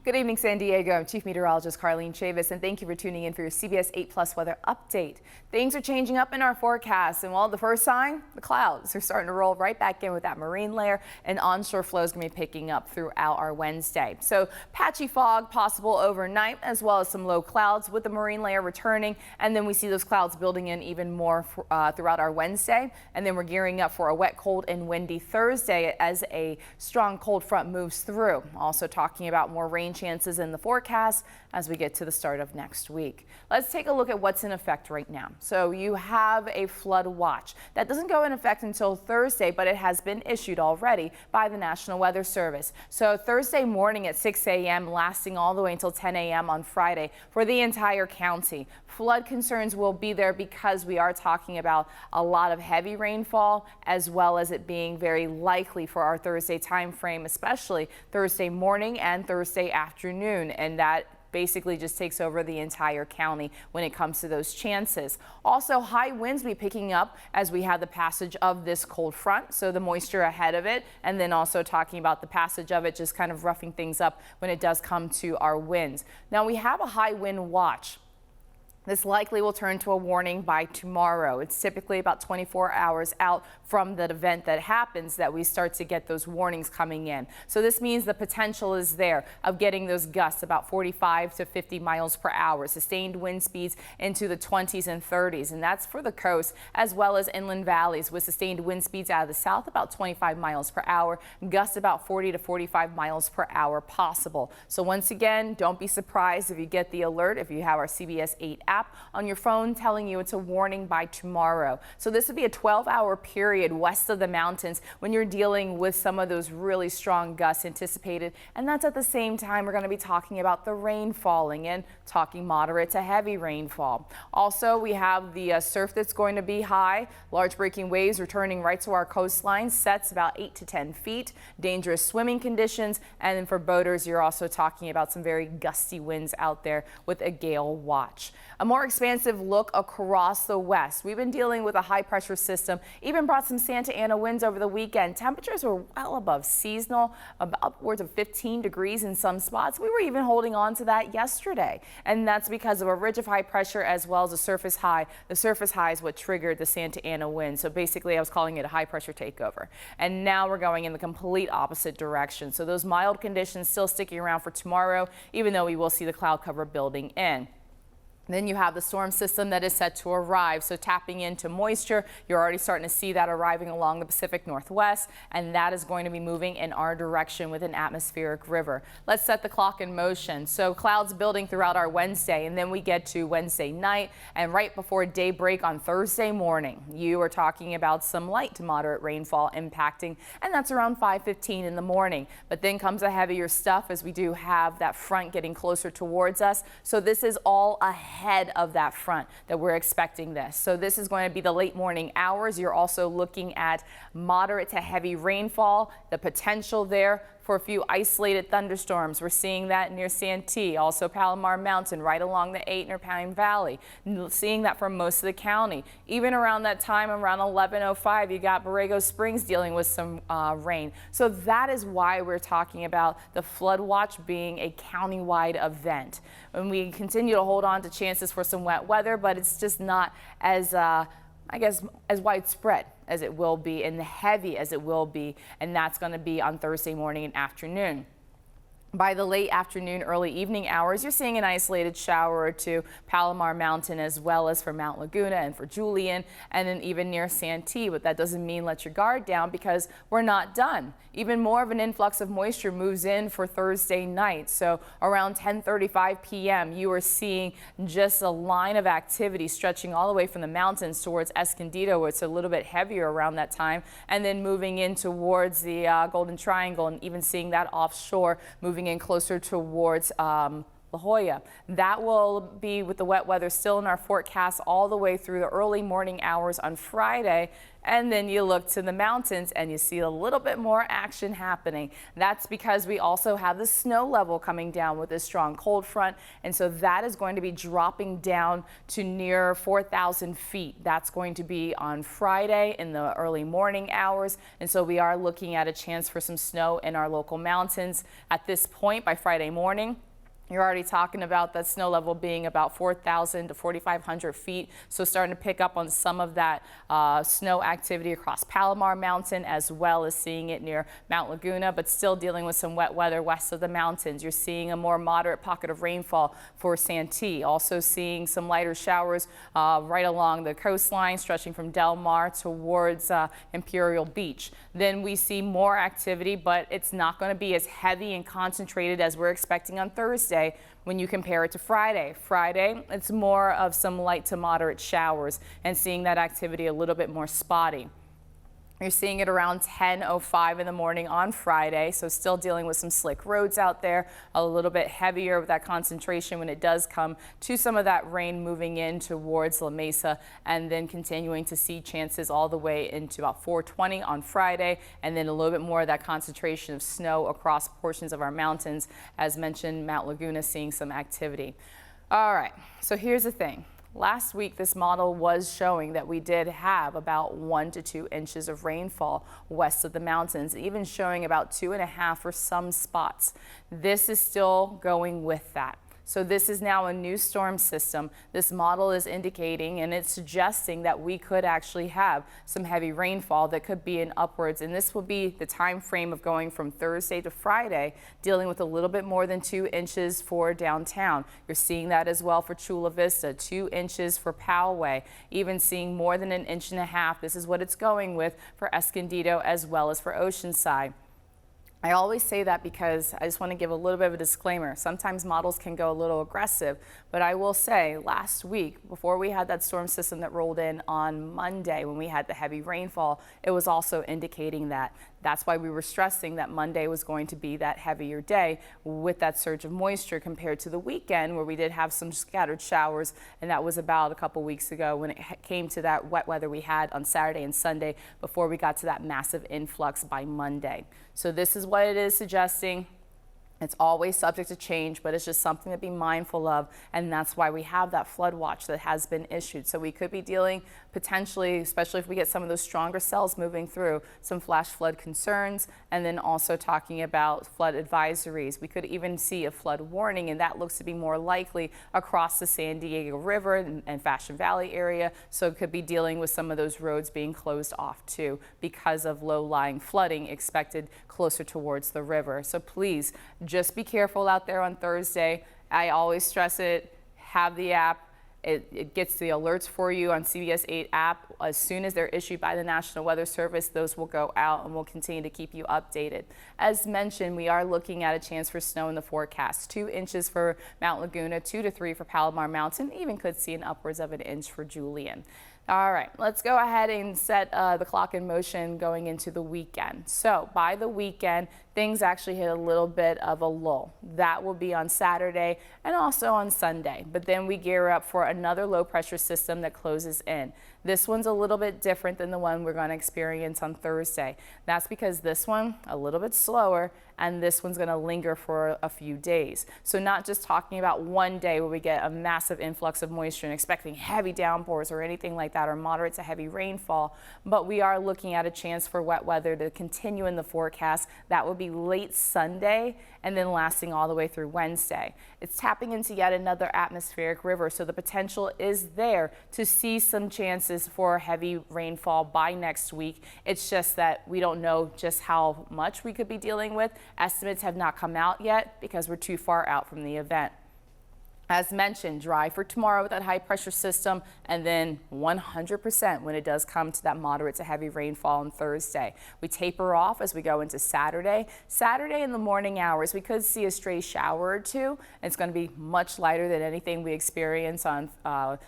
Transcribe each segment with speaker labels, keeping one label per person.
Speaker 1: Good evening, San Diego. I'm Chief Meteorologist Carlene Chavis, and thank you for tuning in for your CBS 8 Plus weather update. Things are changing up in our forecast, and well, the first sign, the clouds are starting to roll right back in with that marine layer, and onshore flow is going to be picking up throughout our Wednesday. So patchy fog possible overnight, as well as some low clouds with the marine layer returning, and then we see those clouds building in even more throughout our Wednesday, and then we're gearing up for a wet, cold, and windy Thursday as a strong cold front moves through. Also talking about more rain chances in the forecast as we get to the start of next week. Let's take a look at what's in effect right now. So you have a flood watch that doesn't go in effect until Thursday, but it has been issued already by the National Weather Service. So Thursday morning at 6 a.m. lasting all the way until 10 a.m. on Friday for the entire county. Flood concerns will be there because we are talking about a lot of heavy rainfall, as well as it being very likely for our Thursday time frame, especially Thursday morning and Thursday afternoon, and that basically just takes over the entire county when it comes to those chances. Also, high winds will be picking up as we have the passage of this cold front, so the moisture ahead of it, and then also talking about the passage of it just kind of roughing things up when it does come to our winds. Now we have a high wind watch. This likely will turn to a warning by tomorrow. It's typically about 24 hours out from that event that happens that we start to get those warnings coming in. So this means the potential is there of getting those gusts about 45 to 50 miles per hour, sustained wind speeds into the 20s and 30s. And that's for the coast as well as inland valleys with sustained wind speeds out of the south about 25 miles per hour, gusts about 40 to 45 miles per hour possible. So once again, don't be surprised if you get the alert if you have our CBS 8 app on your phone telling you it's a warning by tomorrow. So this would be a 12-hour period west of the mountains when you're dealing with some of those really strong gusts anticipated. And that's at the same time we're going to be talking about the rain falling and talking moderate to heavy rainfall. Also, we have the surf that's going to be high, large breaking waves returning right to our coastline, sets about 8 to 10 feet, dangerous swimming conditions, and then for boaters, you're also talking about some very gusty winds out there with a gale watch. A more expansive look across the west. We've been dealing with a high pressure system, even brought some Santa Ana winds over the weekend. Temperatures were well above seasonal, about upwards of 15 degrees in some spots. We were even holding on to that yesterday, and that's because of a ridge of high pressure as well as a surface high. The surface high is what triggered the Santa Ana wind. So basically I was calling it a high pressure takeover. And now we're going in the complete opposite direction. So those mild conditions still sticking around for tomorrow, even though we will see the cloud cover building in. Then you have the storm system that is set to arrive. So tapping into moisture, you're already starting to see that arriving along the Pacific Northwest, and that is going to be moving in our direction with an atmospheric river. Let's set the clock in motion. So clouds building throughout our Wednesday, and then we get to Wednesday night and right before daybreak on Thursday morning. You are talking about some light to moderate rainfall impacting, and that's around 5:15 in the morning. But then comes a heavier stuff as we do have that front getting closer towards us. So this is all ahead of that front that we're expecting this. So this is going to be the late morning hours. You're also looking at moderate to heavy rainfall, the potential there for a few isolated thunderstorms. We're seeing that near Santee, also Palomar Mountain, right along the Aitner Pine Valley. Seeing that for most of the county. Even around that time, around 11:05, you got Borrego Springs dealing with some rain. So that is why we're talking about the flood watch being a countywide event. And we continue to hold on to chances for some wet weather, but it's just not as I guess, as widespread as it will be and heavy as it will be, and that's going to be on Thursday morning and afternoon. By the late afternoon, early evening hours, you're seeing an isolated shower or two, Palomar Mountain as well as for Mount Laguna and for Julian, and then even near Santee. But that doesn't mean let your guard down because we're not done. Even more of an influx of moisture moves in for Thursday night. So around 10:35 p.m., you are seeing just a line of activity stretching all the way from the mountains towards Escondido, where it's a little bit heavier around that time, and then moving in towards the Golden Triangle, and even seeing that offshore moving in closer towards La Jolla. That will be with the wet weather still in our forecast all the way through the early morning hours on Friday. And then you look to the mountains and you see a little bit more action happening. That's because we also have the snow level coming down with a strong cold front. And so that is going to be dropping down to near 4,000 feet. That's going to be on Friday in the early morning hours. And so we are looking at a chance for some snow in our local mountains at this point by Friday morning. You're already talking about that snow level being about 4,000 to 4,500 feet. So starting to pick up on some of that snow activity across Palomar Mountain, as well as seeing it near Mount Laguna, but still dealing with some wet weather west of the mountains. You're seeing a more moderate pocket of rainfall for Santee. Also seeing some lighter showers right along the coastline, stretching from Del Mar towards Imperial Beach. Then we see more activity, but it's not going to be as heavy and concentrated as we're expecting on Thursday. When you compare it to Friday. Friday, it's more of some light to moderate showers and seeing that activity a little bit more spotty. You're seeing it around 10:05 in the morning on Friday, so still dealing with some slick roads out there, a little bit heavier with that concentration when it does come to some of that rain moving in towards La Mesa, and then continuing to see chances all the way into about 4:20 on Friday, and then a little bit more of that concentration of snow across portions of our mountains. As mentioned, Mount Laguna seeing some activity. All right, so here's the thing. Last week, this model was showing that we did have about 1 to 2 inches of rainfall west of the mountains, even showing about 2.5 for some spots. This is still going with that. So this is now a new storm system. This model is indicating and it's suggesting that we could actually have some heavy rainfall that could be in upwards. And this will be the time frame of going from Thursday to Friday, dealing with a little bit more than 2 inches for downtown. You're seeing that as well for Chula Vista, 2 inches for Poway, even seeing more than 1.5 inches. This is what it's going with for Escondido as well as for Oceanside. I always say that because I just want to give a little bit of a disclaimer. Sometimes models can go a little aggressive, but I will say last week, before we had that storm system that rolled in on Monday when we had the heavy rainfall, it was also indicating that. That's why we were stressing that Monday was going to be that heavier day with that surge of moisture compared to the weekend where we did have some scattered showers, and that was about a couple weeks ago when it came to that wet weather we had on Saturday and Sunday before we got to that massive influx by Monday. So this is what it is suggesting. It's always subject to change, but it's just something to be mindful of, and that's why we have that flood watch that has been issued. So we could be dealing potentially, especially if we get some of those stronger cells moving through, some flash flood concerns, and then also talking about flood advisories. We could even see a flood warning, and that looks to be more likely across the San Diego River and Fashion Valley area. So it could be dealing with some of those roads being closed off too because of low-lying flooding expected closer towards the river. So please, just be careful out there on Thursday. I always stress it, have the app. It gets the alerts for you on CBS 8 app. As soon as they're issued by the National Weather Service, those will go out and we'll continue to keep you updated. As mentioned, we are looking at a chance for snow in the forecast. 2 inches for Mount Laguna, 2 to 3 for Palomar Mountain, even could see an upwards of 1 inch for Julian. All right, let's go ahead and set the clock in motion going into the weekend. So by the weekend, things actually hit a little bit of a lull. That will be on Saturday and also on Sunday. But then we gear up for another low pressure system that closes in. This one's a little bit different than the one we're going to experience on Thursday. That's because this one a little bit slower, and this one's going to linger for a few days. So not just talking about one day where we get a massive influx of moisture and expecting heavy downpours or anything like that, or moderate to heavy rainfall, but we are looking at a chance for wet weather to continue in the forecast. That will be late Sunday and then lasting all the way through Wednesday. It's tapping into yet another atmospheric river, so the potential is there to see some chances for heavy rainfall by next week. It's just that we don't know just how much we could be dealing with. Estimates have not come out yet because we're too far out from the event. As mentioned, dry for tomorrow with that high pressure system, and then 100% when it does come to that moderate to heavy rainfall on Thursday. We taper off as we go into Saturday. Saturday in the morning hours, we could see a stray shower or two. It's going to be much lighter than anything we experience on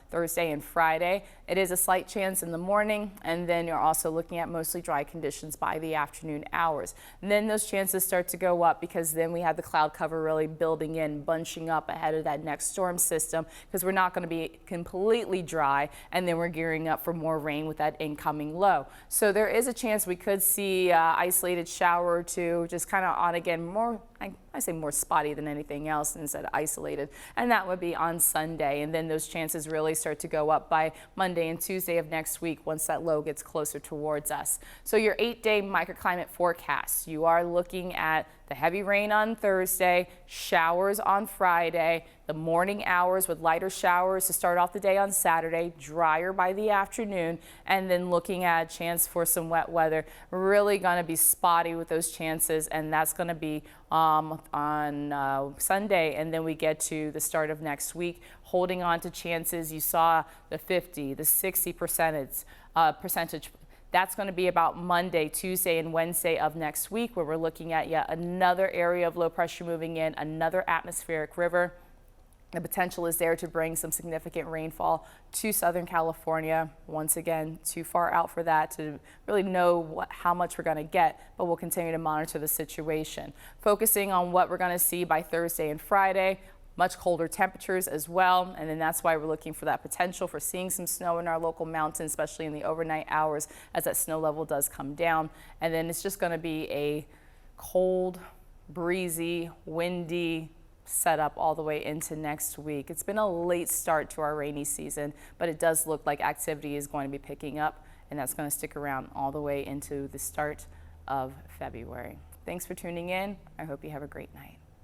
Speaker 1: Thursday and Friday. It is a slight chance in the morning, and then you're also looking at mostly dry conditions by the afternoon hours. And then those chances start to go up because then we have the cloud cover really building in, bunching up ahead of that next storm system, because we're not going to be completely dry, and then we're gearing up for more rain with that incoming low. So there is a chance we could see isolated shower or two, just kind of on again, more, I say more spotty than anything else instead of isolated, and that would be on Sunday. And then those chances really start to go up by Monday and Tuesday of next week once that low gets closer towards us. So your 8-day microclimate forecast, you are looking at the heavy rain on Thursday, showers on Friday, the morning hours with lighter showers to start off the day on Saturday, drier by the afternoon, and then looking at a chance for some wet weather. Really going to be spotty with those chances, and that's going to be on Sunday, and then we get to the start of next week, holding on to chances. You saw the 50, the 60 percentage. That's going to be about Monday, Tuesday, and Wednesday of next week, where we're looking at yet another area of low pressure moving in, another atmospheric river. The potential is there to bring some significant rainfall to Southern California. Once again, too far out for that to really know how much we're going to get, but we'll continue to monitor the situation. Focusing on what we're going to see by Thursday and Friday. Much colder temperatures as well, and then that's why we're looking for that potential for seeing some snow in our local mountains, especially in the overnight hours as that snow level does come down. And then it's just going to be a cold, breezy, windy setup all the way into next week. It's been a late start to our rainy season, but it does look like activity is going to be picking up, and that's going to stick around all the way into the start of February. Thanks for tuning in. I hope you have a great night.